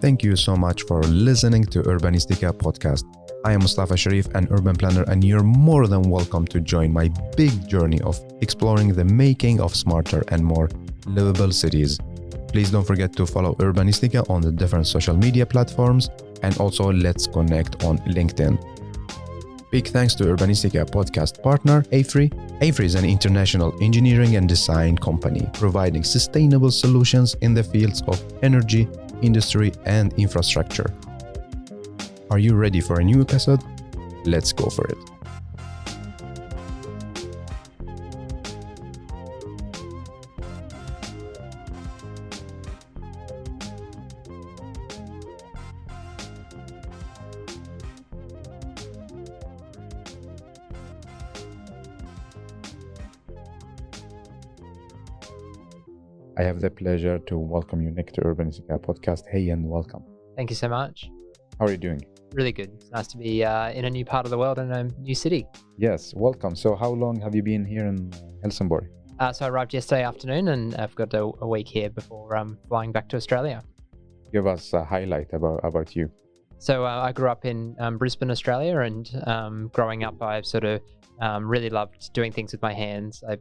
Thank you so much for listening to Urbanistica podcast. I am Mustafa Sharif, an urban planner, and you're more than welcome to join my big journey of exploring the making of smarter and more livable cities. Please don't forget to follow Urbanistica on the different social media platforms, and also let's connect on LinkedIn. Big thanks to Urbanistica podcast partner AFRY. AFRY is an international engineering and design company providing sustainable solutions in the fields of energy, industry, and infrastructure. Are you ready for a new episode? Let's go for it. I have the pleasure to welcome you, Nick, to Urbanistica podcast. Hey, and welcome. Thank you so much. How are you doing? Really good. It's nice to be in a new part of the world and a new city. Yes, welcome. So how long have you been here in Helsingborg? So I arrived yesterday afternoon and I've got a week here before flying back to Australia. Give us a highlight about you. So I grew up in Brisbane, Australia, and growing up I sort of really loved doing things with my hands. I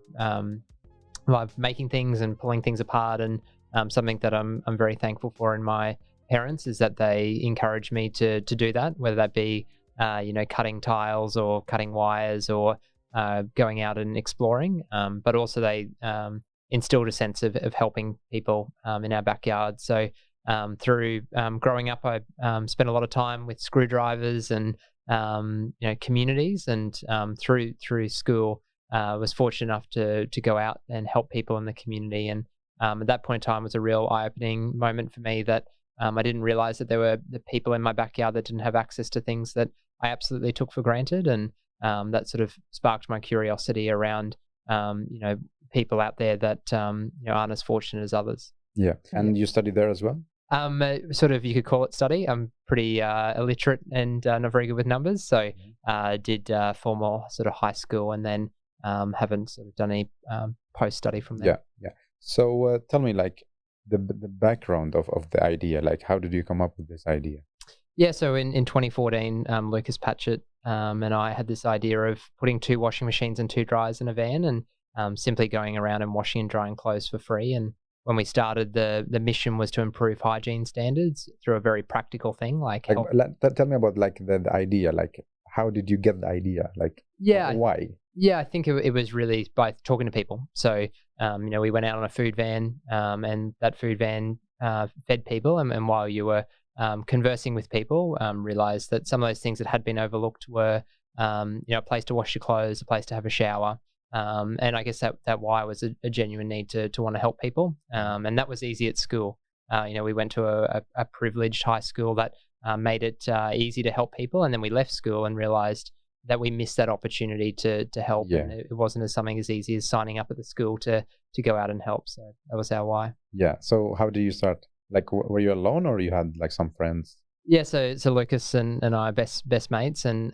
love making things and pulling things apart, and something that I'm very thankful for in my parents is that they encourage me to do that, whether that be cutting tiles or cutting wires or going out and exploring, but also they instilled a sense of helping people in our backyard. So through growing up, I spent a lot of time with screwdrivers and communities, and through school was fortunate enough to go out and help people in the community. And at that point in time was a real eye-opening moment for me that I didn't realize that there were the people in my backyard that didn't have access to things that I absolutely took for granted. And that sort of sparked my curiosity around, people out there that, aren't as fortunate as others. Yeah. And you studied there as well? Sort of, you could call it study. I'm pretty illiterate and not very good with numbers. So did formal sort of high school and then haven't sort of done any post-study from there. Yeah. So tell me, like, the background of the idea. Like, how did you come up with this idea? Yeah, so in 2014, Lucas Patchett and I had this idea of putting 2 washing machines and 2 dryers in a van and simply going around and washing and drying clothes for free. And when we started, the mission was to improve hygiene standards through a very practical thing like tell me about like the idea. Like, how did you get the idea? Like, why? Yeah, I think it was really by talking to people. So, we went out on a food van and that food van fed people. And while you were conversing with people, realized that some of those things that had been overlooked were, a place to wash your clothes, a place to have a shower. And I guess that why was a genuine need to want to help people. And that was easy at school. We went to a privileged high school that made it easy to help people. And then we left school and realized that we missed that opportunity to help. Yeah. And it wasn't something as easy as signing up at the school to go out and help. So that was our why. Yeah. So how did you start? Like, were you alone or you had like some friends? Yeah. So Lucas and I are best mates, and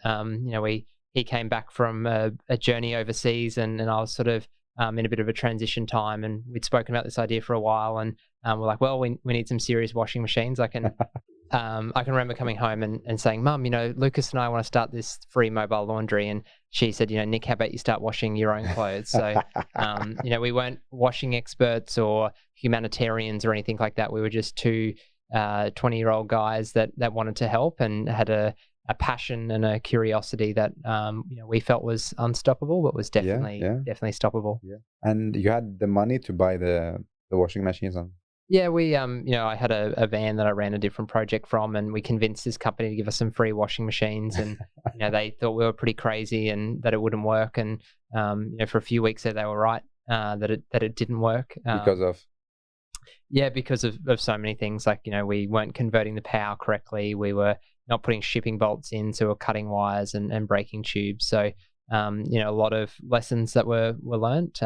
he came back from a journey overseas, and I was sort of in a bit of a transition time, and we'd spoken about this idea for a while, and we're like, well, we need some serious washing machines. I can remember coming home and saying, Mum, Lucas and I want to start this free mobile laundry. And she said, Nick, how about you start washing your own clothes? So, we weren't washing experts or humanitarians or anything like that. We were just 2 20-year-old guys that wanted to help and had a passion and a curiosity that, we felt was unstoppable, but was definitely stoppable. Yeah. And you had the money to buy the washing machines on? Yeah, we, I had a van that I ran a different project from, and we convinced this company to give us some free washing machines, and, they thought we were pretty crazy and that it wouldn't work. And, for a few weeks there, they were right, that it didn't work. Because of? Yeah, because of so many things. Like, we weren't converting the power correctly. We were not putting shipping bolts in, so we're cutting wires and breaking tubes. So, a lot of lessons that were learnt.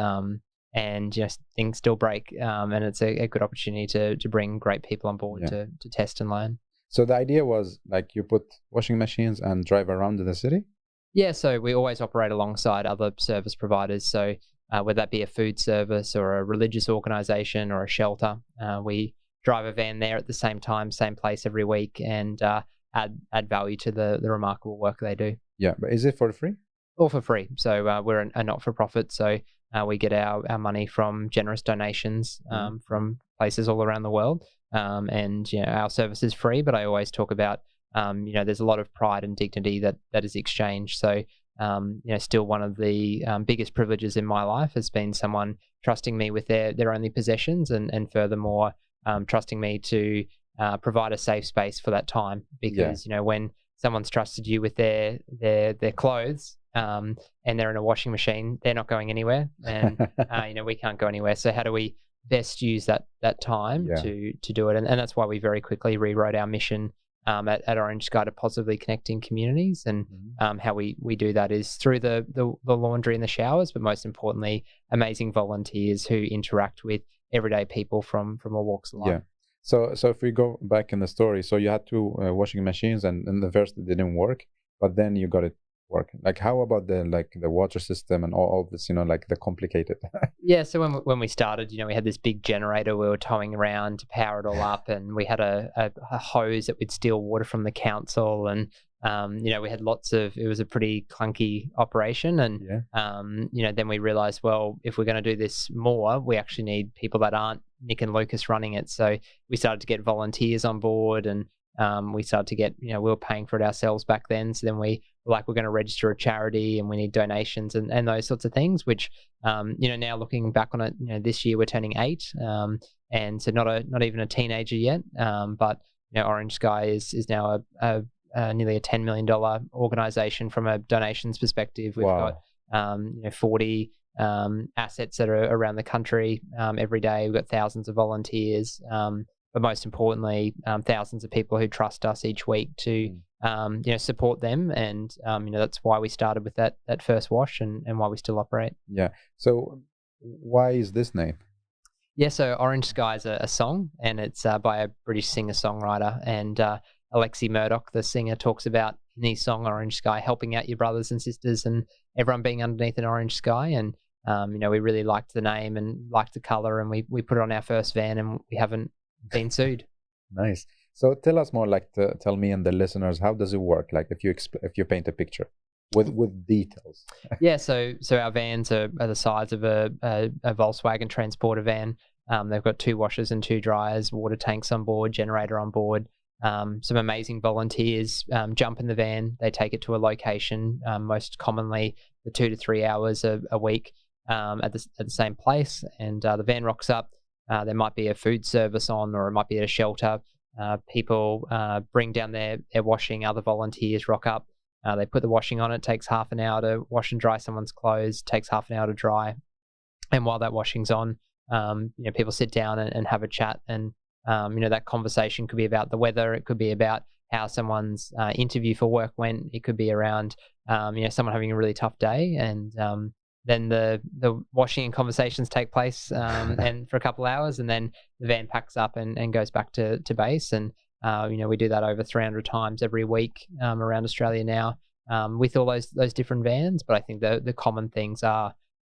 And things still break, and it's a good opportunity to bring great people on board to test and learn. So the idea was like you put washing machines and drive around in the city? Yeah, so we always operate alongside other service providers. So whether that be a food service or a religious organization or a shelter, we drive a van there at the same time, same place every week, and add value to the remarkable work they do. Yeah, but is it for free? All for free. So we're a not-for-profit, so we get our money from generous donations from places all around the world. And our service is free, but I always talk about there's a lot of pride and dignity that is exchanged. So still one of the biggest privileges in my life has been someone trusting me with their only possessions, and furthermore trusting me to provide a safe space for that time. Because when someone's trusted you with their clothes and they're in a washing machine, they're not going anywhere, and we can't go anywhere. So how do we best use that time to do it? And that's why we very quickly rewrote our mission at Orange Sky to positively connecting communities. And how we do that is through the laundry and the showers, but most importantly, amazing volunteers who interact with everyday people from all walks of life. Yeah. So if we go back in the story, so you had two washing machines, and the first it didn't work, but then you got it working. Like, how about the water system and all this, like the complicated? Yeah, so when we started, we had this big generator we were towing around to power it all up, and we had a hose that would steal water from the council, and we had it was a pretty clunky operation, and then we realized, well, if we're going to do this more, we actually need people that aren't Nick and Lucas running it. So we started to get volunteers on board, and we started to get, we were paying for it ourselves back then. So then we were like, we're going to register a charity and we need donations and those sorts of things, which, now looking back on it, this year we're turning 8. And so not even a teenager yet. But, Orange Sky is now nearly a $10 million organization from a donations perspective. We've got 40 assets that are around the country every day. We've got thousands of volunteers, but most importantly, thousands of people who trust us each week to support them. And that's why we started with that first wash, and why we still operate. Yeah. So why is this name? Yeah, so Orange Sky is a song, and it's by a British singer-songwriter. And Alexi Murdoch, the singer, talks about in his song Orange Sky helping out your brothers and sisters and everyone being underneath an orange sky. And we really liked the name and liked the color, and we put it on our first van, and we haven't been sued. Nice. So tell us more, tell me and the listeners, how does it work? Like if you paint a picture with details. Yeah, so our vans are the size of a Volkswagen Transporter van. They've got 2 washers and 2 dryers, water tanks on board, generator on board. Some amazing volunteers jump in the van. They take it to a location, most commonly for 2 to 3 hours a week at the same place. And the van rocks up. There might be a food service on, or it might be at a shelter. People bring down their washing. Other volunteers rock up. They put the washing on. It takes half an hour to wash and dry someone's clothes. It takes half an hour to dry. And while that washing's on, people sit down and have a chat. And that conversation could be about the weather. It could be about how someone's interview for work went. It could be around someone having a really tough day. And then the washing and conversations take place and for a couple of hours, and then the van packs up and goes back to base. And we do that over 300 times every week around Australia now with all those different vans. But I think the common things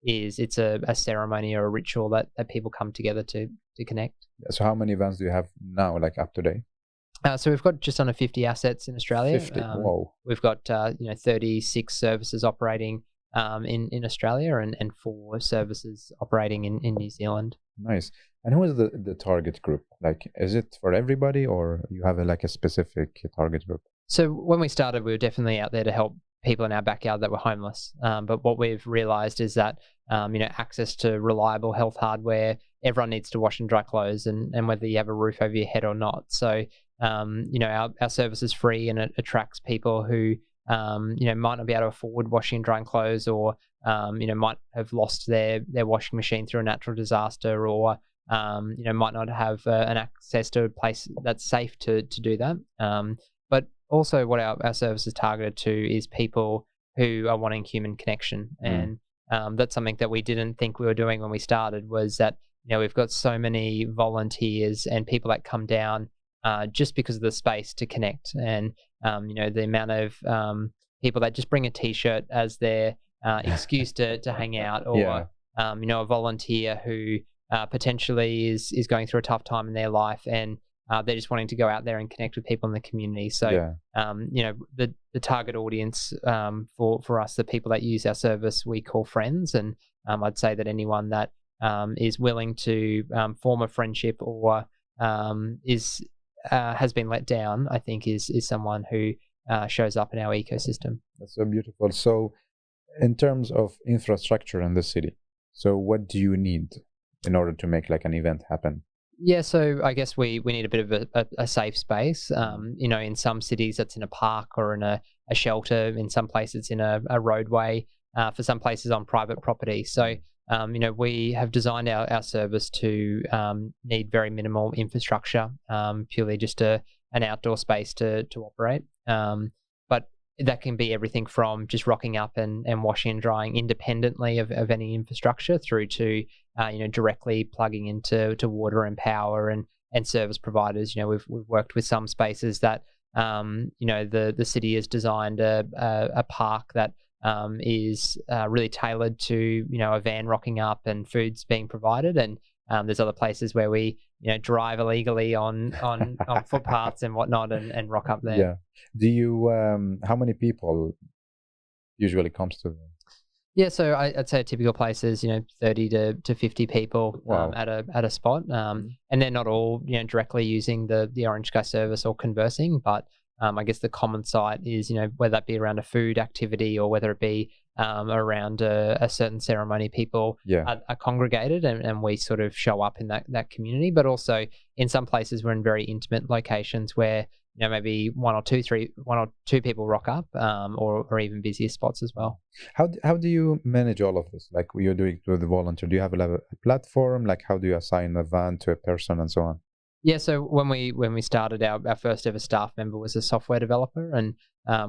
is it's a ceremony or a ritual that people come together to connect. So how many vans do you have now, like up to date? So we've got just under 50 assets in Australia. 50. Whoa. We've got 36 services operating in Australia, and 4 services operating in New Zealand. Nice. And who is the target group? Like, is it for everybody, or you have a specific target group? So when we started, we were definitely out there to help people in our backyard that were homeless. But what we've realized is that, access to reliable health hardware, everyone needs to wash and dry clothes, and whether you have a roof over your head or not. So, our service is free, and it attracts people who, might not be able to afford washing and drying clothes, or, might have lost their washing machine through a natural disaster, or, might not have an access to a place that's safe to do that. But also what our service is targeted to is people who are wanting human connection. And that's something that we didn't think we were doing when we started, was that, we've got so many volunteers and people that come down just because of the space to connect. And, the amount of people that just bring a t-shirt as their excuse to hang out, or, a volunteer who potentially is going through a tough time in their life, and they're just wanting to go out there and connect with people in the community. So, the target audience for us, the people that use our service, we call friends. And I'd say that anyone that is willing to form a friendship or has been let down, I think is someone who shows up in our ecosystem. That's so beautiful. So, in terms of infrastructure in the city, so what do you need in order to make like an event happen? Yeah, so I guess we need a bit of a safe space. In some cities that's in a park or in a shelter. In some places it's in a roadway. For some places on private property. So, we have designed our service to need very minimal infrastructure, purely just an outdoor space to operate. But that can be everything from just rocking up and washing and drying independently of any infrastructure through to directly plugging into water and power and service providers. We've worked with some spaces that the city has designed a park that is really tailored to a van rocking up and food's being provided, and there's other places where we drive illegally on footpaths and whatnot and rock up there. Yeah. Do you how many people usually comes to them? Yeah, so I'd say a typical place is 30 to 50 people. Wow. At a spot, and they're not all directly using the Orange Sky service or conversing, but I guess the common site is whether that be around a food activity or whether it be around a certain ceremony, people are congregated, and we sort of show up in that community. But also in some places we're in very intimate locations where maybe one or two people rock up, or even busier spots as well. How do you manage all of this? Like you're doing with the volunteer, do you have a platform? Like how do you assign a van to a person and so on? Yeah, so when we started, our first ever staff member was a software developer, and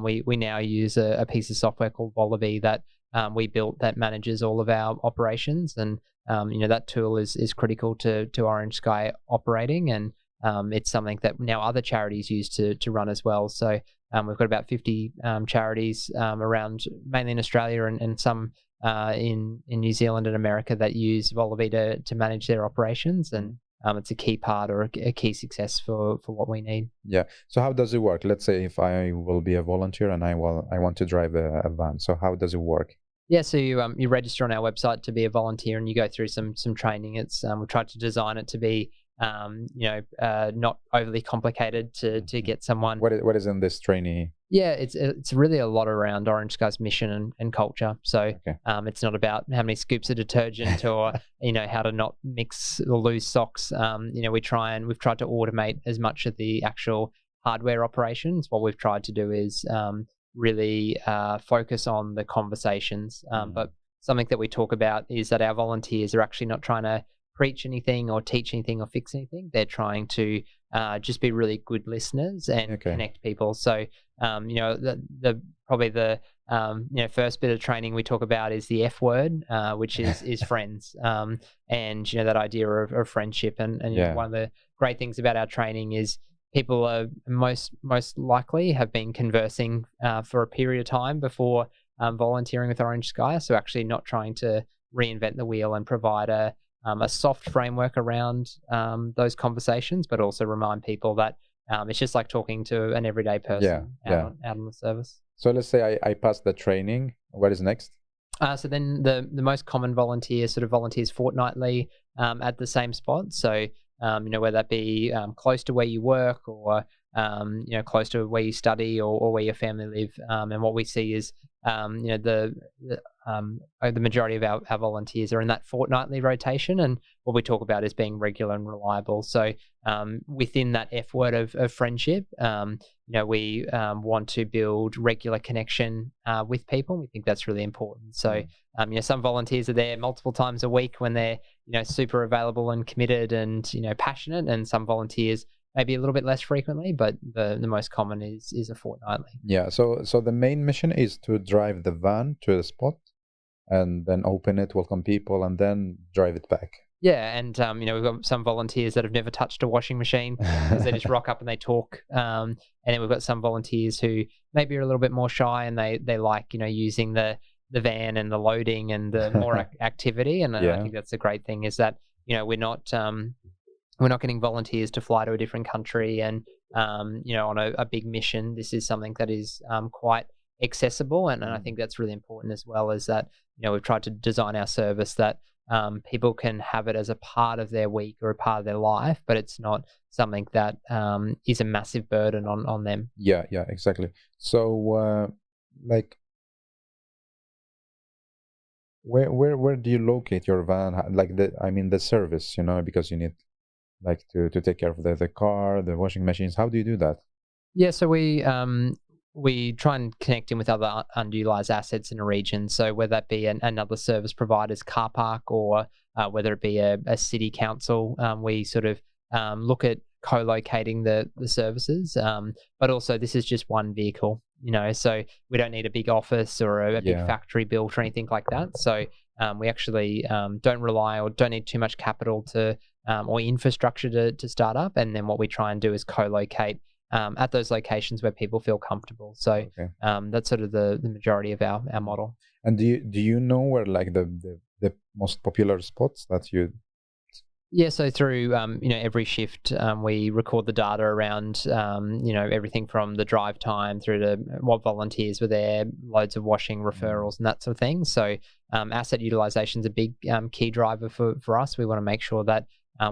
we now use a piece of software called Wallaby that we built that manages all of our operations, and that tool is critical to Orange Sky operating, and it's something that now other charities use to run as well. So we've got about 50 charities around, mainly in Australia and some in New Zealand and America, that use Wallaby to manage their operations, and it's a key part or a key success for what we need. Yeah. So how does it work? Let's say if I will be a volunteer and I want to drive a van. So how does it work? Yeah, so you register on our website to be a volunteer, and you go through some training. It's we tried to design it to be not overly complicated to get someone. What is in this training? Yeah, it's really a lot around Orange Sky's mission and culture. So it's not about how many scoops of detergent or how to not mix or lose socks. We've tried to automate as much of the actual hardware operations. What we've tried to do is really focus on the conversations. But something that we talk about is that our volunteers are actually not trying to preach anything or teach anything or fix anything. They're trying to just be really good listeners and connect people. So probably the first bit of training we talk about is the F word, which is friends, and that idea of friendship. And one of the great things about our training is people are most likely have been conversing for a period of time before volunteering with Orange Sky. So actually not trying to reinvent the wheel and provide a soft framework around those conversations, but also remind people that it's just like talking to an everyday person out on the service. So let's say I passed the training. What is next? So then the most common volunteers fortnightly at the same spot. So whether that be close to where you work or close to where you study or where your family live. And what we see is the majority of our volunteers are in that fortnightly rotation, and what we talk about is being regular and reliable. So within that F word of friendship, we want to build regular connection with people. We think that's really important. So some volunteers are there multiple times a week when they're super available and committed and passionate, and some volunteers maybe a little bit less frequently, but the most common is a fortnightly. Yeah. So the main mission is to drive the van to the spot and then open it, welcome people, and then drive it back. Yeah, and we've got some volunteers that have never touched a washing machine because they just rock up and they talk. And then we've got some volunteers who maybe are a little bit more shy and they like using the van and the loading and the more activity. And I think that's a great thing, is that we're not getting volunteers to fly to a different country and on a big mission. This is something that is quite accessible, and I think that's really important as well. Is that we've tried to design our service that people can have it as a part of their week or a part of their life, but it's not something that is a massive burden on them. Yeah, exactly. So like where do you locate your van? Like the service, because you need like to take care of the car, the washing machines. How do you do that? Yeah, so we try and connect in with other underutilized assets in a region. So whether that be another service provider's car park or whether it be a city council, we sort of look at co-locating the services. But also this is just one vehicle, so we don't need a big office or a big factory built or anything like that. So we actually don't rely or don't need too much capital to or infrastructure to start up. And then what we try and do is co-locate at those locations where people feel comfortable. So that's sort of the majority of our model. And do you know where like the most popular spots that you? Yeah, so through every shift, we record the data around everything from the drive time through to what volunteers were there, loads of washing referrals and that sort of thing. So asset utilization is a big key driver for us. We want to make sure that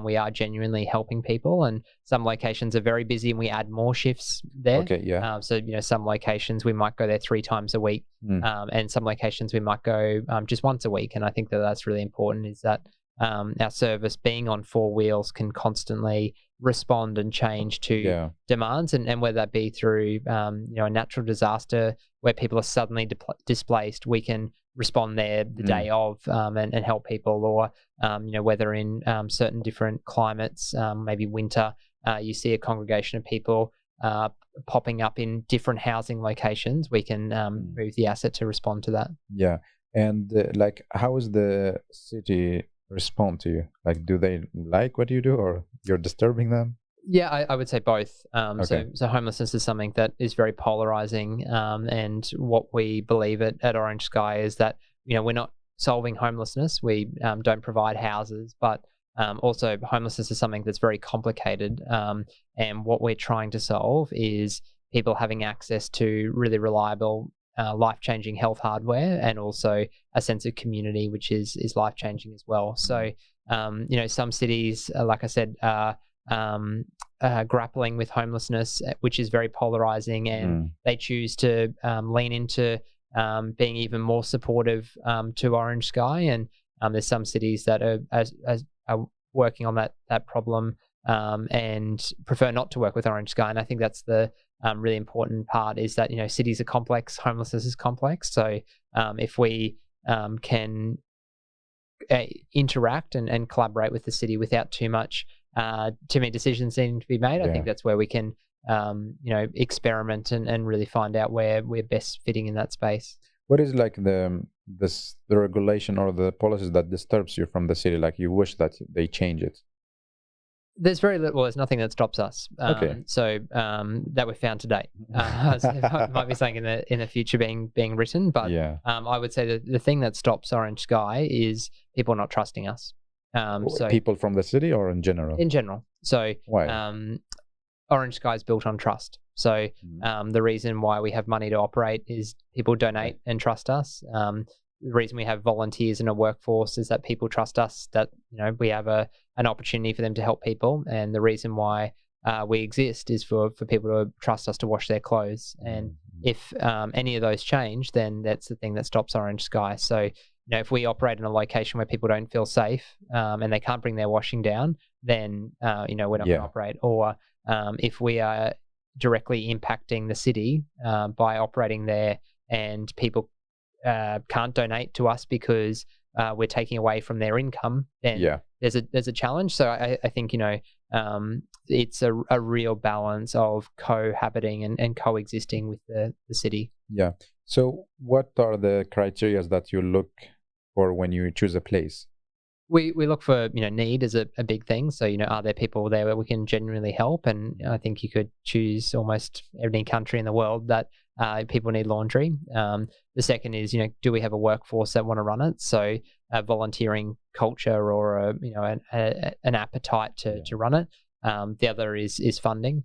we are genuinely helping people, and some locations are very busy and we add more shifts there. Okay, yeah. So some locations we might go there 3 times a week, and some locations we might go just once a week. And I think that's really important, is that our service being on 4 wheels can constantly respond and change to demands, and whether that be through a natural disaster where people are suddenly displaced, we can respond there the day of and help people, or whether in certain different climates, maybe winter, you see a congregation of people popping up in different housing locations, we can move the asset to respond to that. Yeah. And like, how is the city respond to you? Like, do they like what you do, or you're disturbing them? Yeah, I would say both. So homelessness is something that is very polarizing, and what we believe at Orange Sky is that we're not solving homelessness. We don't provide houses, but also homelessness is something that's very complicated, and what we're trying to solve is people having access to really reliable life-changing health hardware, and also a sense of community, which is life-changing as well. So some cities, like I said, grappling with homelessness, which is very polarizing, and they choose to lean into being even more supportive to Orange Sky. And there's some cities that are working on that problem and prefer not to work with Orange Sky. And I think that's the really important part, is that cities are complex, homelessness is complex. So if we can interact and collaborate with the city without too many decisions needing to be made, I think that's where we can experiment and really find out where we're best fitting in that space. What is like the regulation or the policies that disturbs you from the city, like you wish that they change it? There's very little. Well, there's nothing that stops us. So that we've found to date. So it might be something in the future being written, but I would say that the thing that stops Orange Sky is people not trusting us. So people from the city, or in general? In general. So why? Orange Sky is built on trust. So the reason why we have money to operate is people donate and trust us. The reason we have volunteers in a workforce is that people trust us, that we have an opportunity for them to help people. And the reason why we exist is for people to trust us to wash their clothes. And if any of those change, then that's the thing that stops Orange Sky. So if we operate in a location where people don't feel safe and they can't bring their washing down, then we're not going to operate. Or if we are directly impacting the city by operating there, and people can't donate to us because we're taking away from their income, then there's a challenge. So I think it's a real balance of cohabiting and coexisting with the city. Yeah. So what are the criteria that you look for when you choose a place? We look for need is a big thing. So are there people there where we can genuinely help? And I think you could choose almost any country in the world that people need laundry. The second is do we have a workforce that want to run it? So volunteering culture or an appetite to run it. The other is funding.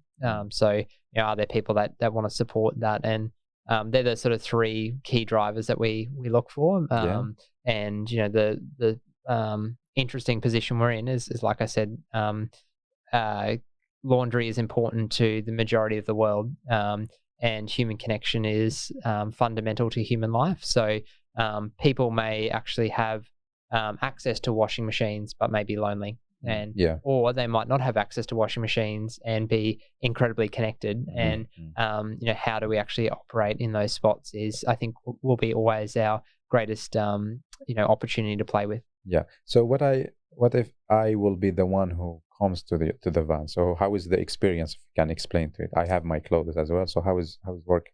So are there people that want to support that? And they're the sort of three key drivers that we look for. And the interesting position we're in is like I said, laundry is important to the majority of the world, and human connection is fundamental to human life. So people may actually have access to washing machines but may be lonely, or they might not have access to washing machines and be incredibly connected. And how do we actually operate in those spots is, I think, will be always our greatest opportunity to play with. So what if I will be the one who comes to the van? So how is the experience? If you can explain to it. I have my clothes as well. So how is it work?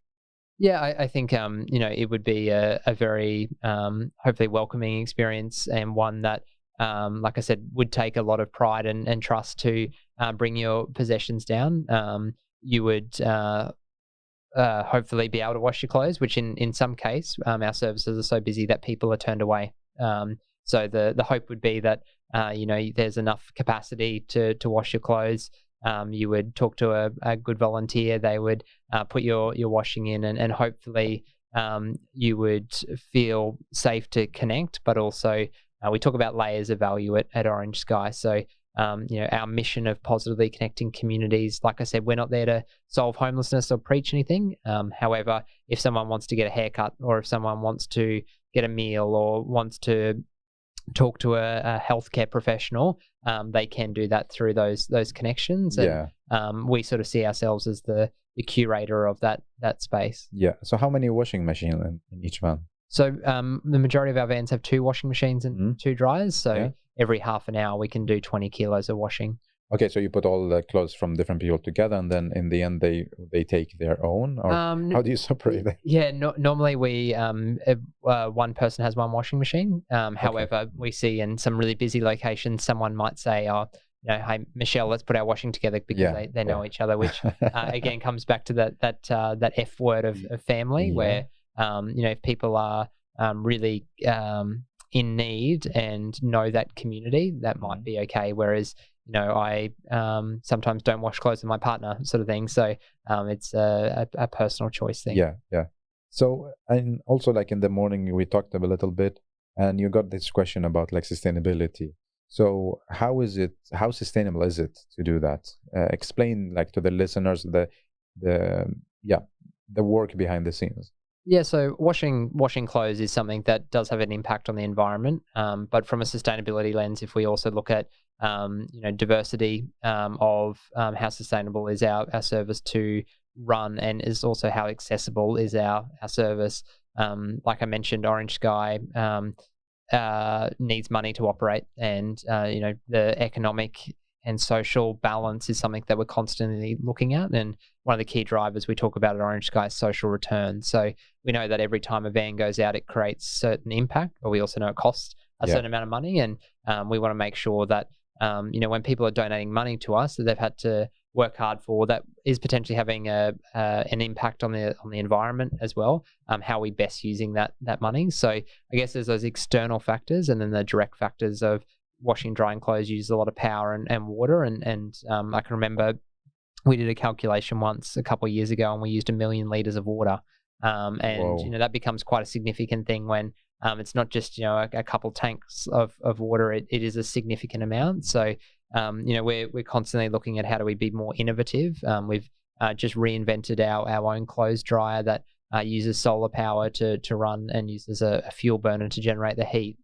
I think it would be a very hopefully welcoming experience, and one that like I said, would take a lot of pride and trust to bring your possessions down. You would hopefully be able to wash your clothes, which in some case our services are so busy that people are turned away. So the hope would be that there's enough capacity to wash your clothes. You would talk to a good volunteer. They would put your washing in, and hopefully you would feel safe to connect. But also we talk about layers of value at Orange Sky. So our mission of positively connecting communities, like I said, we're not there to solve homelessness or preach anything. However, if someone wants to get a haircut, or if someone wants to get a meal, or wants to talk to a healthcare professional, they can do that through those connections. And we sort of see ourselves as the curator of that space. So how many washing machines in each van? So the majority of our vans have 2 washing machines and 2 dryers. So every half an hour we can do 20 kilos of washing. Okay, so you put all the clothes from different people together, and then in the end they take their own, or how do you separate them? Normally we one person has one washing machine. However, we see in some really busy locations, someone might say, hey Michelle, let's put our washing together, because they know each other, which again comes back to that F word of family, where if people are really in need and know that community, that might be okay. Whereas I sometimes don't wash clothes with my partner, sort of thing. So it's a personal choice thing. So, and also, like, in the morning we talked a little bit, and you got this question about like sustainability. So how sustainable is it to do that? Explain, like, to the listeners the work behind the scenes. So washing clothes is something that does have an impact on the environment. But from a sustainability lens, if we also look at diversity of how sustainable is our service to run, and is also how accessible is our service. Like I mentioned, Orange Sky needs money to operate, and the economic and social balance is something that we're constantly looking at. And one of the key drivers we talk about at Orange Sky is social return. So we know that every time a van goes out, it creates certain impact, but we also know it costs a certain amount of money. And we want to make sure that, when people are donating money to us that they've had to work hard for, that is potentially having an impact on the environment as well, how we best using that money. So I guess there's those external factors, and then the direct factors of washing, drying clothes use a lot of power and water. And I can remember we did a calculation once a couple of years ago, and we used 1 million liters of water. And that becomes quite a significant thing when it's not just a couple tanks of water. It is a significant amount. So we're constantly looking at how do we be more innovative. We've just reinvented our own clothes dryer that uses solar power to run, and uses a fuel burner to generate the heat,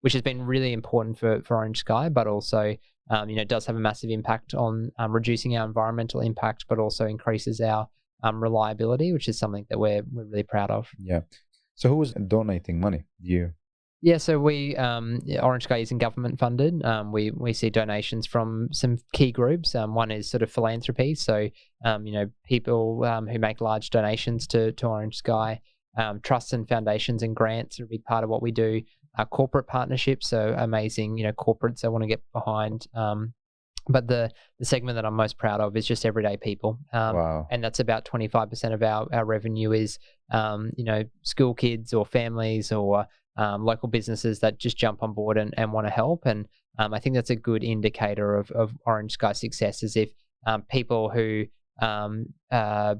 which has been really important for Orange Sky, but also does have a massive impact on reducing our environmental impact, but also increases our reliability, which is something that we're really proud of. So who was donating money? You? So we Orange Sky isn't government funded. We see donations from some key groups. One is sort of philanthropy, so people who make large donations to Orange Sky. Trusts and foundations and grants are a big part of what we do. Corporate partnerships, so amazing corporates I want to get behind. But the segment that I'm most proud of is just everyday people. And that's about 25% of our revenue is school kids or families, or local businesses that just jump on board and want to help. And I think that's a good indicator of Orange Sky success, is if people who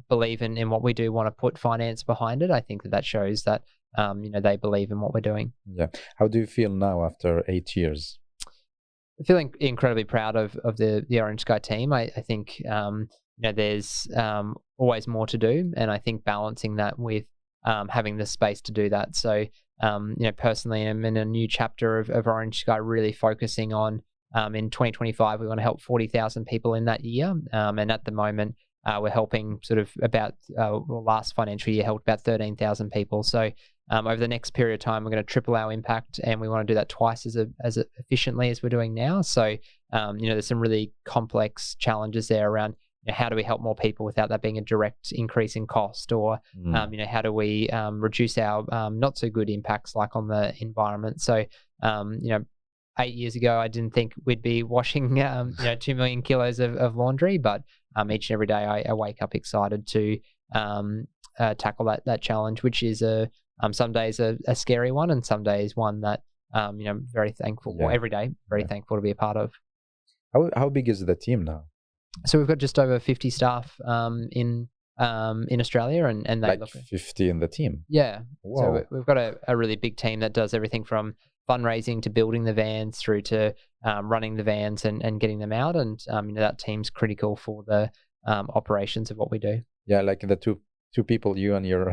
believe in what we do want to put finance behind it. I think that shows that they believe in what we're doing. Yeah. How do you feel now after 8 years? Feeling incredibly proud of the Orange Sky team. I think there's always more to do, and I think balancing that with having the space to do that. So personally, I'm in a new chapter of Orange Sky, really focusing on in 2025 we want to help 40,000 people in that year, and at the moment we're helping sort of about last financial year helped about 13,000 people. So over the next period of time, we're going to triple our impact, and we want to do that twice as efficiently as we're doing now. So, there's some really complex challenges there around how do we help more people without that being a direct increase in cost, or how do we reduce our not so good impacts like on the environment. So, 8 years ago, I didn't think we'd be washing 2 million kilos of laundry, but each and every day I wake up excited to tackle that challenge, which is some days a scary one, and some days one that very thankful, or every day very thankful to be a part of. How big is the team now? So we've got just over 50 staff in Australia, and they like 50 in the team. Yeah. Wow. So we've got a really big team that does everything from fundraising to building the vans through to running the vans and getting them out, and that team's critical for the operations of what we do. Yeah, like the two people, you and your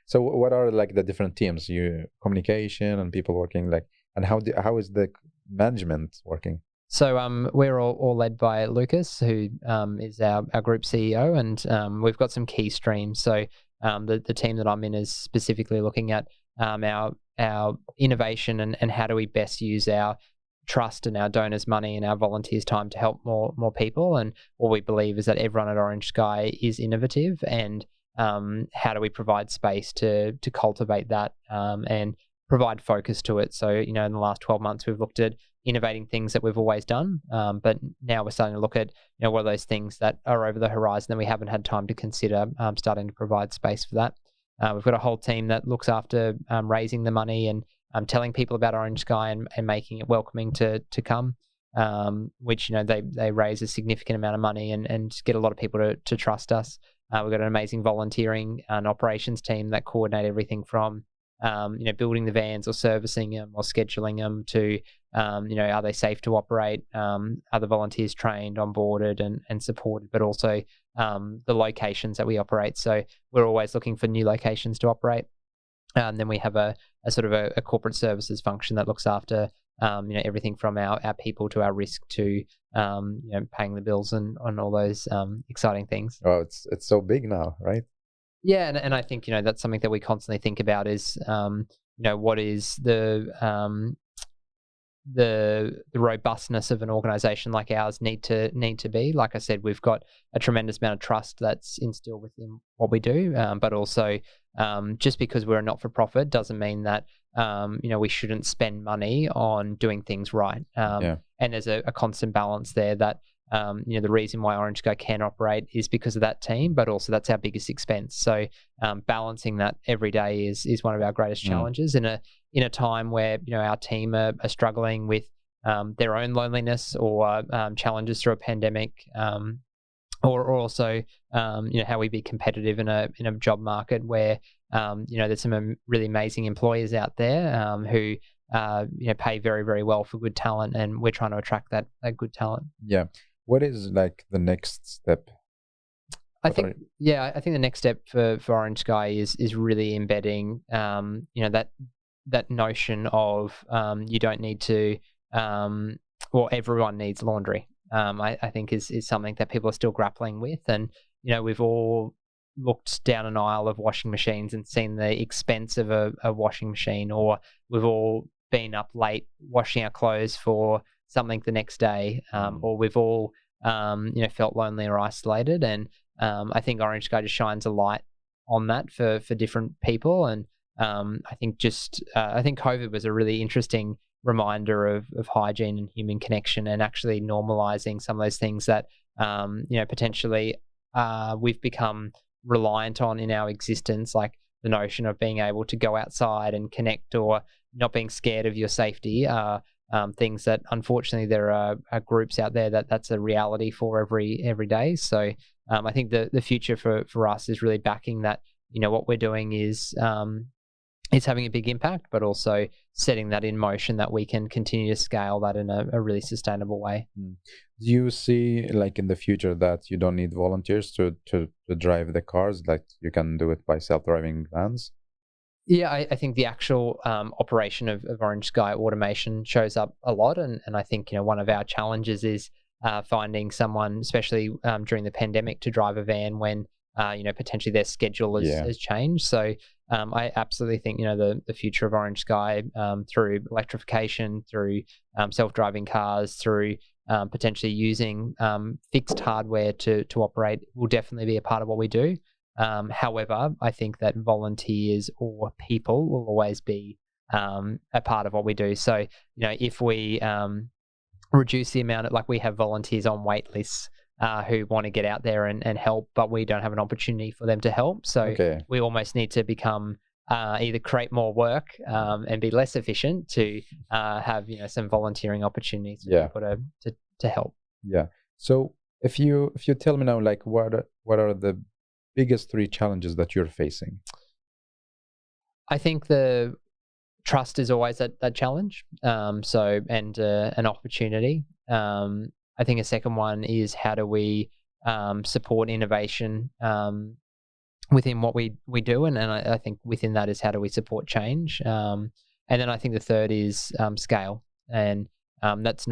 so what are like the different teams? You communication and people working and how is the management working? So we're all led by Lucas, who is our group CEO, and we've got some key streams. So the team that I'm in is specifically looking at our innovation and how do we best use our trust and our donors' money and our volunteers' time to help more people. And what we believe is that everyone at Orange Sky is innovative, and how do we provide space to cultivate that and provide focus to it. So, in the last 12 months, we've looked at innovating things that we've always done, but now we're starting to look at, what are those things that are over the horizon that we haven't had time to consider, starting to provide space for that. We've got a whole team that looks after raising the money and telling people about Orange Sky and making it welcoming to come, which, they raise a significant amount of money and get a lot of people to trust us. We've got an amazing volunteering and operations team that coordinate everything from, building the vans or servicing them or scheduling them to, are they safe to operate? Are the volunteers trained, onboarded and supported, but also the locations that we operate. So we're always looking for new locations to operate. And then we have a sort of a corporate services function that looks after, everything from our people to our risk to, paying the bills and all those exciting things. Oh, it's so big now, right? Yeah, and I think that's something that we constantly think about is what is the robustness of an organization like ours need to be. Like I said, we've got a tremendous amount of trust that's instilled within what we do, but also just because we're a not-for-profit doesn't mean that we shouldn't spend money on doing things right. And there's a constant balance there that the reason why Orange Sky can operate is because of that team, but also that's our biggest expense. So balancing that every day is one of our greatest challenges in a time where our team are struggling with their own loneliness or challenges through a pandemic, or also how we be competitive in a job market where there's some really amazing employers out there who pay very, very well for good talent, and we're trying to attract that good talent. Yeah. What is like the next step? I think the next step for Orange Sky is really embedding that notion of you don't need to everyone needs laundry. I think is something that people are still grappling with, and we've all looked down an aisle of washing machines and seen the expense of a washing machine, or we've all been up late washing our clothes for something the next day, or we've all felt lonely or isolated, and I think Orange Sky just shines a light on that for different people. And I think COVID was a really interesting reminder of hygiene and human connection, and actually normalizing some of those things that potentially we've become reliant on in our existence, like the notion of being able to go outside and connect, or not being scared of your safety, are things that unfortunately there are groups out there that's a reality for every day. So I think the future for us is really backing that, what we're doing is it's having a big impact, but also setting that in motion that we can continue to scale that in a really sustainable way. Do you see, like, in the future that you don't need volunteers to drive the cars, like you can do it by self-driving vans? Yeah, I think the actual operation of Orange Sky automation shows up a lot, and I think one of our challenges is finding someone, especially during the pandemic, to drive a van when potentially their schedule has changed. So I absolutely think the future of Orange Sky, through electrification, through self-driving cars, through potentially using fixed hardware to operate, will definitely be a part of what we do. However, I think that volunteers or people will always be a part of what we do. So, if we reduce the amount of, like, we have volunteers on wait lists who want to get out there and help, but we don't have an opportunity for them to help. So we almost need to become either create more work and be less efficient to have some volunteering opportunities for people to help. Yeah. So if you tell me now, like, what are the biggest 3 challenges that you're facing? I think the trust is always that challenge. And an opportunity. I think a second one is, how do we support innovation within what we do, and I think within that is, how do we support change. And then I think the third is scale, and that's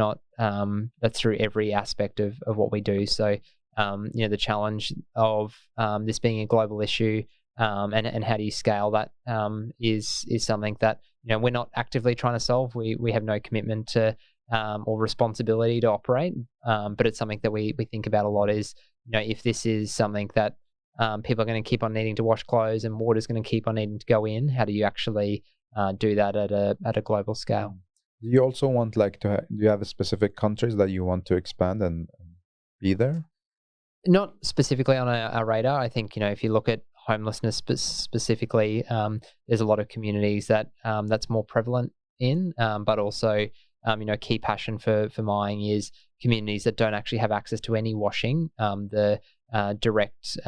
through every aspect of what we do. So the challenge of this being a global issue, and how do you scale that, is something that we're not actively trying to solve. We have no commitment to or responsibility to operate, but it's something that we think about a lot. Is if this is something that people are going to keep on needing to wash clothes, and water is going to keep on needing to go in, how do you actually do that at a global scale? Do you also want, like, do you have specific countries that you want to expand and be there? Not specifically on our radar. I think if you look at homelessness specifically, there's a lot of communities that that's more prevalent in, but also key passion for mine is communities that don't actually have access to any washing. The direct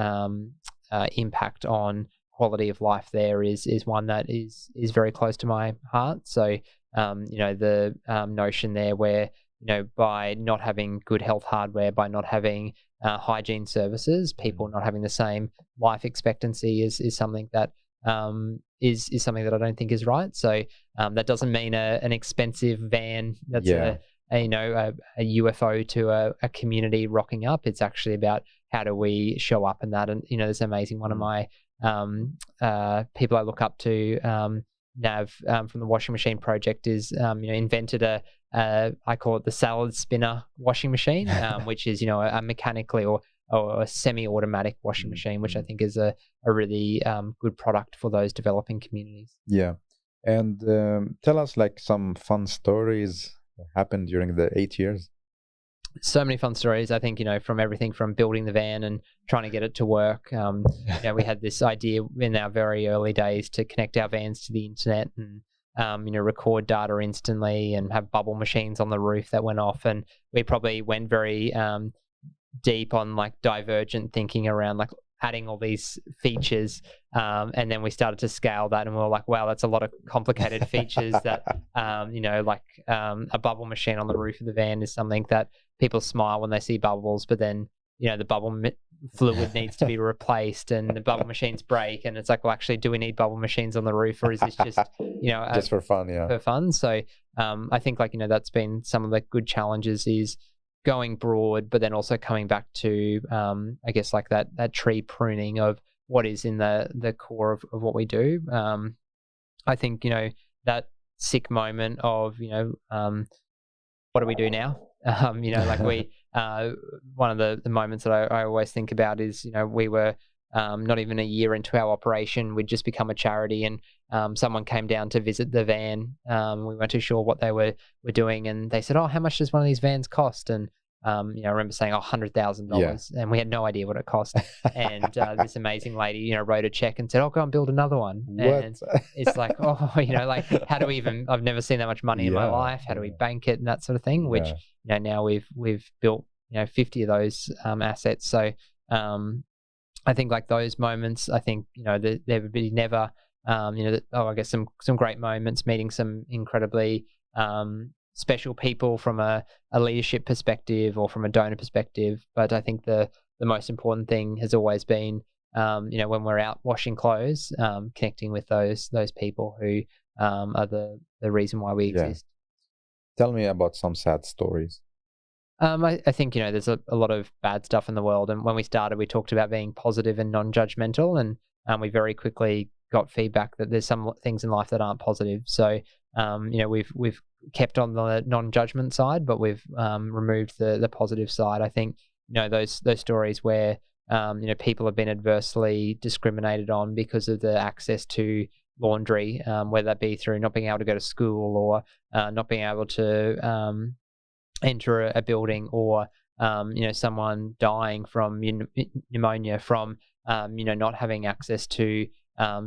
impact on quality of life there is one that is very close to my heart. So the notion there where by not having good health hardware, by not having hygiene services, people not having the same life expectancy is something that is something that I don't think is right. So that doesn't mean an expensive van that's a UFO to a community rocking up. It's actually about, how do we show up in that? And there's amazing, one of my people I look up to, Nav from the Washing Machine Project, is invented I call it the salad spinner washing machine, which is a mechanically or a semi-automatic washing machine, which I think is a really good product for those developing communities. Yeah. And tell us, like, some fun stories that happened during the 8 years. So many fun stories. I think, from everything from building the van and trying to get it to work. We had this idea in our very early days to connect our vans to the internet and record data instantly and have bubble machines on the roof that went off. And we probably went very deep on, like, divergent thinking around, like, adding all these features, and then we started to scale that, and we were like, wow, that's a lot of complicated features that a bubble machine on the roof of the van is something that people smile when they see bubbles, but then the bubble fluid needs to be replaced and the bubble machines break, and it's like, well, actually, do we need bubble machines on the roof, or is this just just for fun? For fun. So I think, like, that's been some of the good challenges, is going broad, but then also coming back to I guess, like, that tree pruning of what is in the core of what we do. I think that sick moment of what do we do now? Like, we one of the moments that I always think about is we were not even a year into our operation, we'd just become a charity, and someone came down to visit the van. We weren't too sure what they were doing, and they said, oh, how much does one of these vans cost? And I remember saying $100,000, and we had no idea what it cost. And this amazing lady, wrote a check and said, "Oh, go and build another one." What? And it's like, oh, like, how do we even? I've never seen that much money in my life. How do we bank it and that sort of thing? Which now we've built 50 of those assets. So I think like those moments, I think there would be never. I guess some great moments, meeting some incredibly special people from a leadership perspective or from a donor perspective. But I think the most important thing has always been, when we're out washing clothes, connecting with those people who are the reason why we exist. Tell me about some sad stories. I think, there's a lot of bad stuff in the world. And when we started, we talked about being positive and non-judgmental. And we very quickly got feedback that there's some things in life that aren't positive. So, we've kept on the non-judgment side, but we've removed the positive side. I think, those stories where, people have been adversely discriminated on because of the access to laundry, whether that be through not being able to go to school or not being able to enter a building, or someone dying from pneumonia from not having access to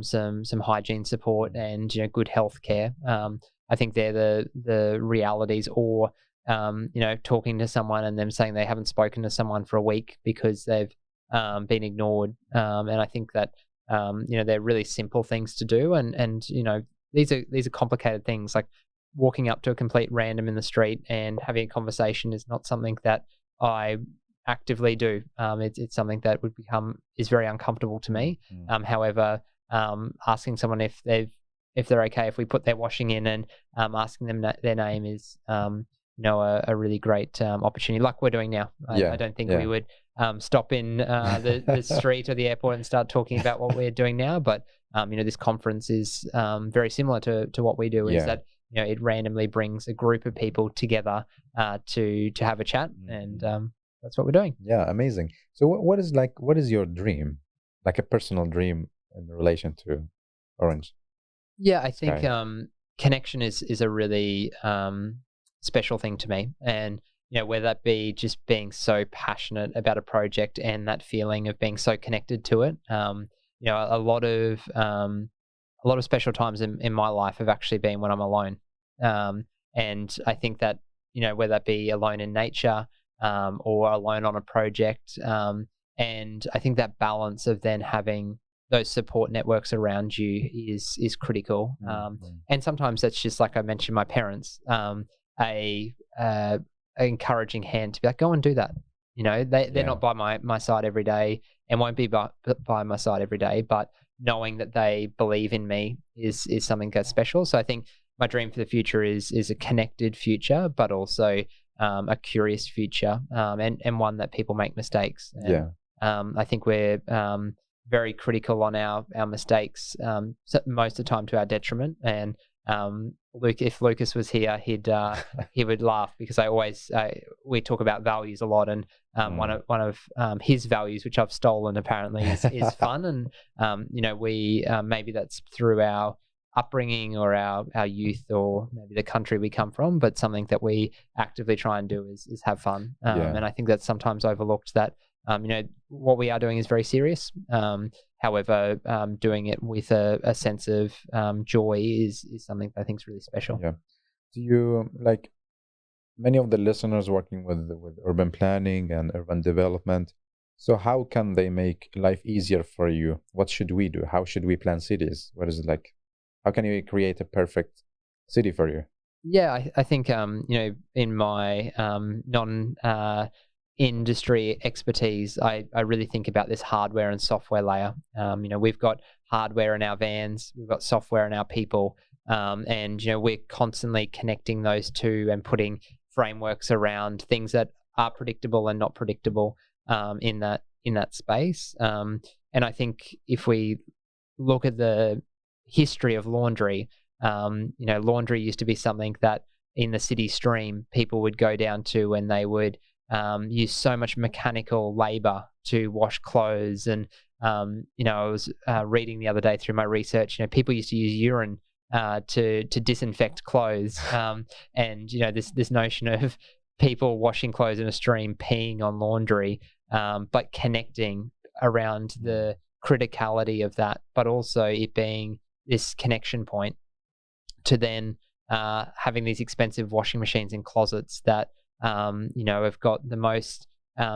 some hygiene support and good health care. I think they're the realities. Or talking to someone and them saying they haven't spoken to someone for a week because they've been ignored. And I think that they're really simple things to do, and these are complicated things. Like walking up to a complete random in the street and having a conversation is not something that I actively do. It's something that is very uncomfortable to me. However, asking someone if they're okay if we put their washing in, and asking them their name is a really great opportunity, like we're doing now. I don't think we would stop in the street or the airport and start talking about what we're doing now. But this conference is very similar to what we do. Is that it randomly brings a group of people together to have a chat, and that's what we're doing. Yeah, amazing. So what is your dream, like a personal dream in relation to Orange? Yeah, I think connection is a really special thing to me, and whether that be just being so passionate about a project and that feeling of being so connected to it. A lot of special times in my life have actually been when I'm alone, and I think that whether that be alone in nature or alone on a project, and I think that balance of then having those support networks around you is critical. And sometimes that's just, like I mentioned, my parents, a encouraging hand to be like, go and do that. They're not by my side every day, and won't be by my side every day, but knowing that they believe in me is something that's special. So I think my dream for the future is a connected future, but also a curious future, and one that people make mistakes. And, I think we're very critical on our mistakes, most of the time to our detriment. And if Lucas was here, he would laugh, because we talk about values a lot, and one of his values, which I've stolen apparently, is fun. And we maybe that's through our upbringing or our youth, or maybe the country we come from, but something that we actively try and do is have fun. And I think that's sometimes overlooked, that what we are doing is very serious. However, doing it with a sense of joy is something that I think is really special. Yeah. Do you, like many of the listeners working with urban planning and urban development, so how can they make life easier for you? What should we do? How should we plan cities? What is it like? How can you create a perfect city for you? Yeah, I think in my industry expertise, I really think about this hardware and software layer. We've got hardware in our vans, we've got software in our people, and we're constantly connecting those two and putting frameworks around things that are predictable and not predictable in that space. And I think if we look at the history of laundry, laundry used to be something that in the city stream people would go down to, and they would use so much mechanical labor to wash clothes. And I was reading the other day through my research, people used to use urine to disinfect clothes, and this notion of people washing clothes in a stream, peeing on laundry, but connecting around the criticality of that, but also it being this connection point to then having these expensive washing machines in closets that have got the most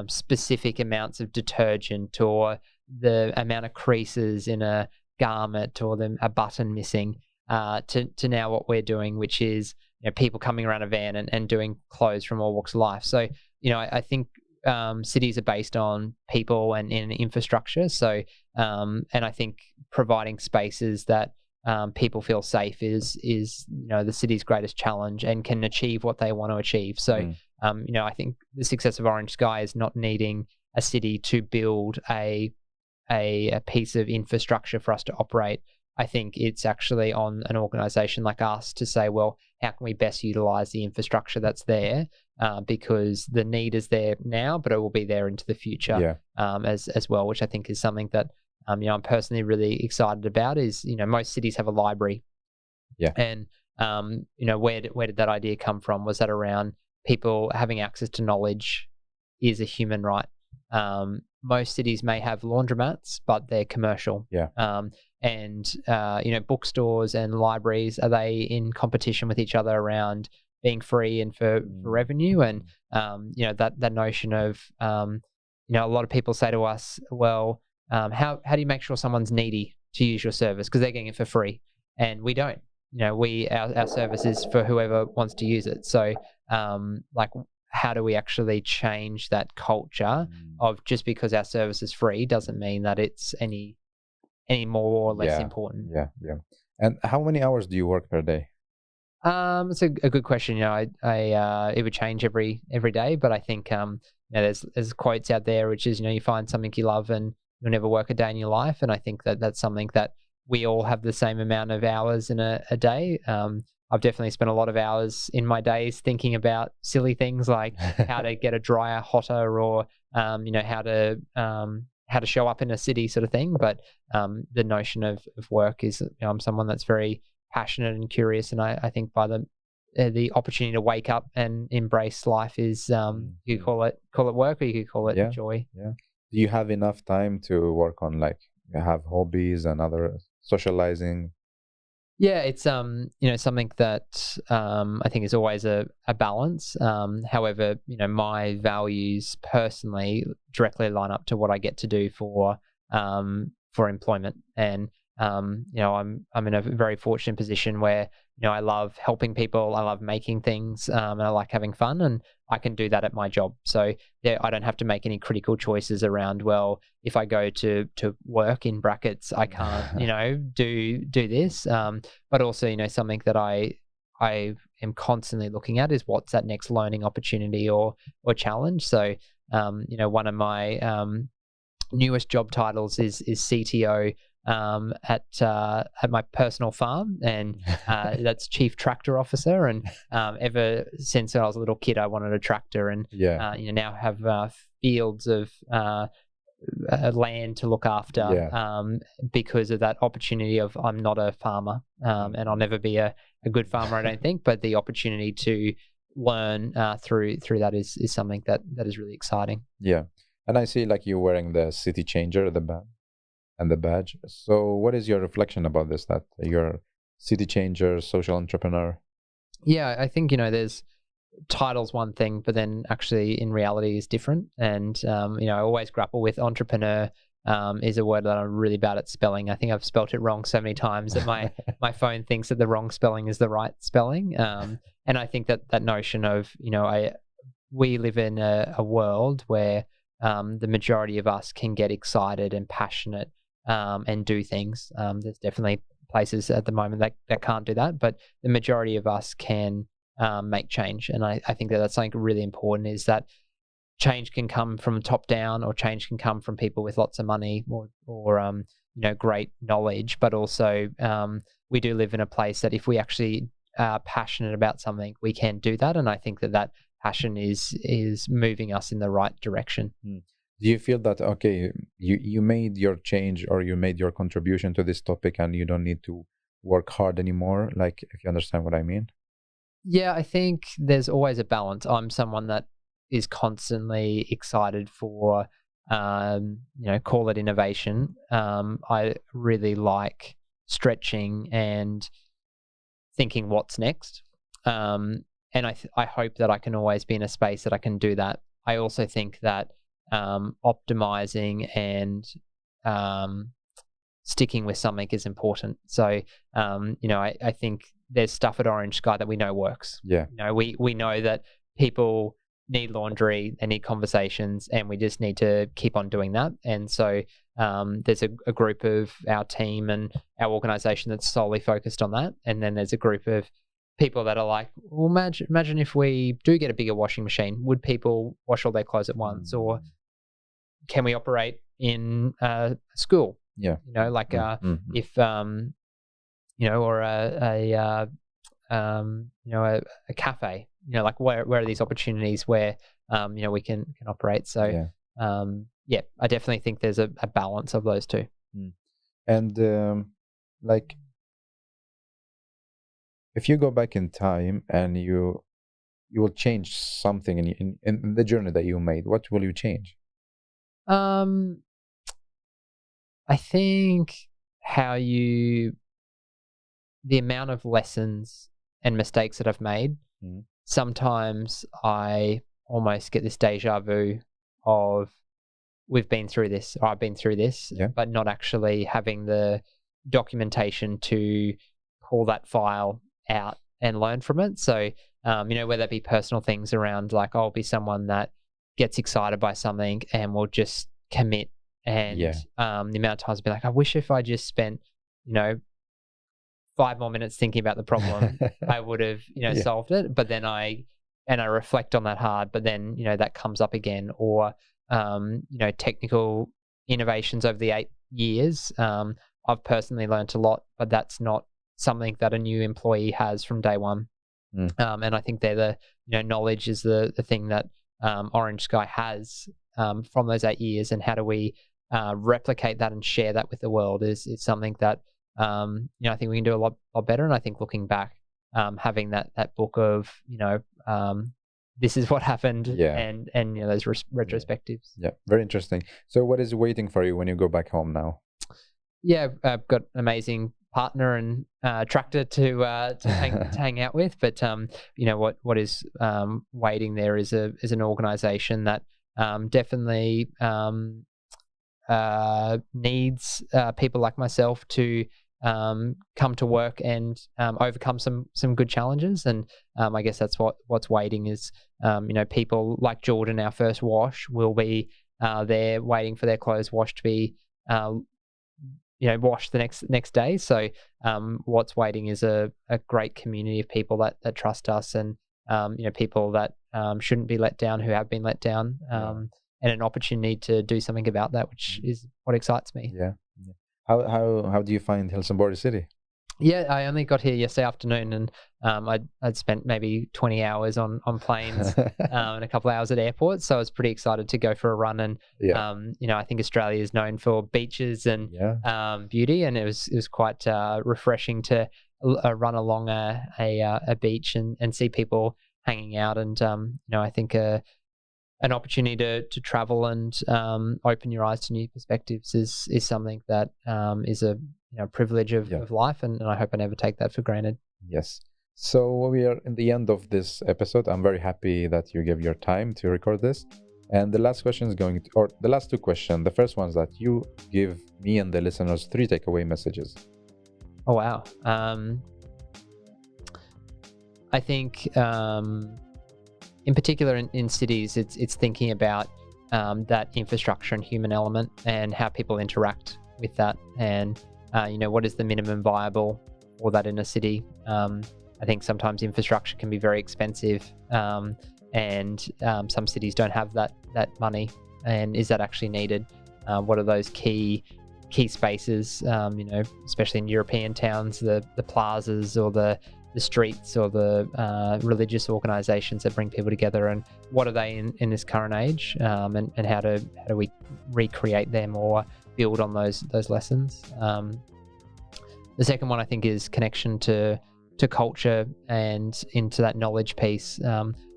specific amounts of detergent, or the amount of creases in a garment, or a button missing, to now what we're doing, which is people coming around a van and doing clothes from all walks of life. So I think cities are based on people and in infrastructure. So and I think providing spaces that people feel safe is the city's greatest challenge and can achieve what they want to achieve. So I think the success of Orange Sky is not needing a city to build a piece of infrastructure for us to operate. I think it's actually on an organization like us to say, well, how can we best utilize the infrastructure that's there? Because the need is there now, but it will be there into the future as well, which I think is something that I'm personally really excited about. Is most cities have a library, and where did that idea come from? Was that around people having access to knowledge is a human right? Most cities may have laundromats, but they're commercial. And bookstores and libraries, are they in competition with each other around being free and for revenue? And that notion of a lot of people say to us, well, how do you make sure someone's needy to use your service because they're getting it for free? And we don't. Our service is for whoever wants to use it. So how do we actually change that culture of just because our service is free doesn't mean that it's any more or less important? And how many hours do you work per day? It's a good question. I it would change every day, but I think there's quotes out there which is you find something you love and you'll never work a day in your life. And I think that's something that we all have the same amount of hours in a day. I've definitely spent a lot of hours in my days thinking about silly things like how to get a dryer hotter, or how to show up in a city, sort of thing. But the notion of work is, I'm someone that's very passionate and curious, and I think by the opportunity to wake up and embrace life is you call it work, or you could call it joy. Do you have enough time to work on have hobbies and other socializing? It's something that I think is always a balance. However, my values personally directly line up to what I get to do for employment. And I'm in a very fortunate position where I love helping people, I love making things, and I like having fun, and I can do that at my job. So I don't have to make any critical choices around, well, if I go to work in brackets, I can't do this. But also something that I am constantly looking at is what's that next learning opportunity or challenge. So one of my newest job titles is CTO at my personal farm, and that's Chief Tractor Officer. And ever since I was a little kid, I wanted a tractor, and now have fields of land to look after because of that opportunity of I'm not a farmer, and I'll never be a good farmer, I don't think, but the opportunity to learn through that is something that is really exciting. And I see you're wearing the city changer, the band and the badge. So what is your reflection about this, that you're city changer, social entrepreneur? I think there's title's one thing, but then actually in reality is different. And I always grapple with entrepreneur is a word that I'm really bad at spelling. I think I've spelt it wrong so many times that my phone thinks that the wrong spelling is the right spelling. And I think that notion of we live in a world where the majority of us can get excited and passionate and do things. There's definitely places at the moment that can't do that, but the majority of us can make change. And I think that's something really important, is that change can come from top down, or change can come from people with lots of money or great knowledge. But also we do live in a place that if we actually are passionate about something, we can do that. And I think that passion is moving us in the right direction. Do you feel that, okay, you made your change, or you made your contribution to this topic, and you don't need to work hard anymore, if you understand what I mean? Yeah, I think there's always a balance. I'm someone that is constantly excited for, call it innovation. I really like stretching and thinking what's next. And I hope that I can always be in a space that I can do that. I also think that optimizing and sticking with something is important. So, I think there's stuff at Orange Sky that we know works. Yeah. We know that people need laundry, they need conversations, and we just need to keep on doing that. And so there's a group of our team and our organization that's solely focused on that. And then there's a group of people that are like, well, imagine if we do get a bigger washing machine, would people wash all their clothes at once? Or can we operate in a school? Yeah. If or a cafe, like where are these opportunities where we can operate. So I definitely think there's a balance of those two. And like, if you go back in time and you will change something in the journey that you made, what will you change? I think the amount of lessons and mistakes that I've made. Sometimes I almost get this deja vu of we've been through this, or I've been through this, but not actually having the documentation to pull that file out and learn from it. So, whether that be personal things around, like I'll be someone that gets excited by something and will just commit. And the amount of times I'll be like, I wish if I just spent, 5 more minutes thinking about the problem, I would have, solved it. But then I reflect on that hard, but then, that comes up again. Or, technical innovations over the 8 years. I've personally learned a lot, but that's not something that a new employee has from day one. And I think they're the, knowledge is the thing that Orange Sky has from those 8 years, and how do we replicate that and share that with the world is something that I think we can do a lot better. And I think looking back, having that book of this is what happened, and those retrospectives. Yeah, very interesting. So what is waiting for you when you go back home now? Yeah, I've got an amazing partner and tractor to hang out with. But what is waiting there is an organization that definitely needs people like myself to come to work and overcome some good challenges. And I guess that's what's waiting is people like Jordan, our first wash, will be there waiting for their clothes washed to be washed the next day. So what's waiting is a great community of people that trust us, and people that shouldn't be let down, who have been let down, and an opportunity to do something about that, which is what excites me. How do you find Helsingborg city? Yeah, I only got here yesterday afternoon, and I'd spent maybe 20 hours on planes and a couple of hours at airports. So I was pretty excited to go for a run. And I think Australia is known for beaches and beauty, and it was quite refreshing to run along a beach and see people hanging out. And I think an opportunity to travel and open your eyes to new perspectives is something that is a privilege of life, and I hope I never take that for granted. Yes. So we are in the end of this episode. I'm very happy that you gave your time to record this. And the last question is the last two questions. The first one is that you give me and the listeners 3 takeaway messages. Oh, wow. I think in particular in cities, it's thinking about that infrastructure and human element and how people interact with that, and what is the minimum viable for that in a city. I think sometimes infrastructure can be very expensive, and some cities don't have that money. And is that actually needed? What are those key spaces? Especially in European towns, the plazas or the streets or the religious organizations that bring people together, and what are they in this current age, and how do we recreate them or build on those lessons. The second one, I think, is connection to culture and into that knowledge piece.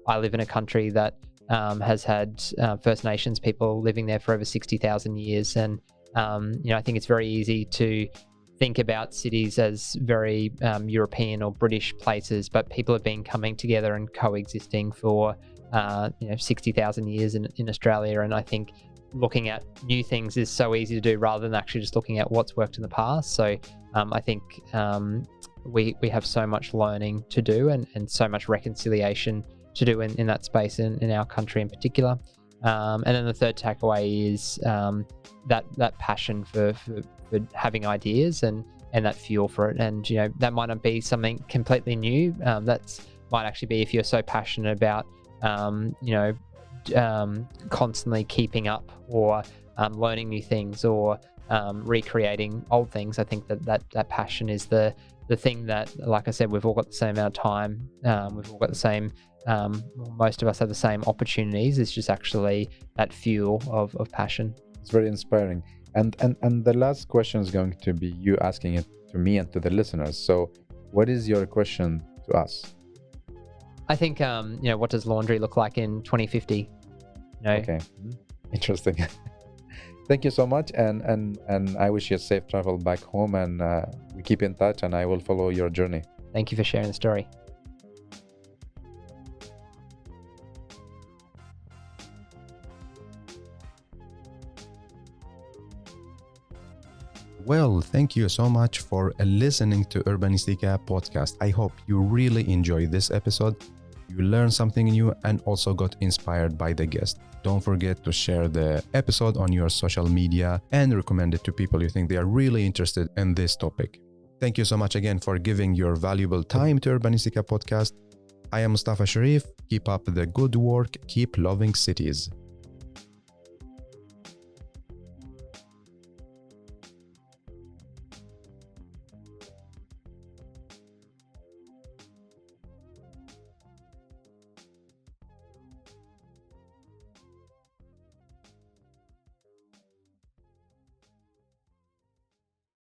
I live in a country that has had First Nations people living there for over 60,000 years. And, I think it's very easy to think about cities as very European or British places, but people have been coming together and coexisting for 60,000 years in Australia. And I think looking at new things is so easy to do rather than actually just looking at what's worked in the past. So I think we have so much learning to do and so much reconciliation to do in that space in our country in particular. And then the third takeaway is that passion for having ideas and that fuel for it. And that might not be something completely new. That's might actually be if you're so passionate about constantly keeping up or learning new things or recreating old things. I think that passion is the thing that, like I said, we've all got the same amount of time. We've all got the same, most of us have the same opportunities. It's just actually that fuel of passion. It's very inspiring. And the last question is going to be you asking it to me and to the listeners. So what is your question to us? I think, what does laundry look like in 2050? Okay. Interesting. Thank you so much. And I wish you a safe travel back home, and we keep in touch, and I will follow your journey. Thank you for sharing the story. Well, thank you so much for listening to Urbanistica podcast. I hope you really enjoyed this episode. You learned something new and also got inspired by the guest. Don't forget to share the episode on your social media and recommend it to people you think they are really interested in this topic. Thank you so much again for giving your valuable time to Urbanistica podcast. I am Mustafa Sharif. Keep up the good work. Keep loving cities.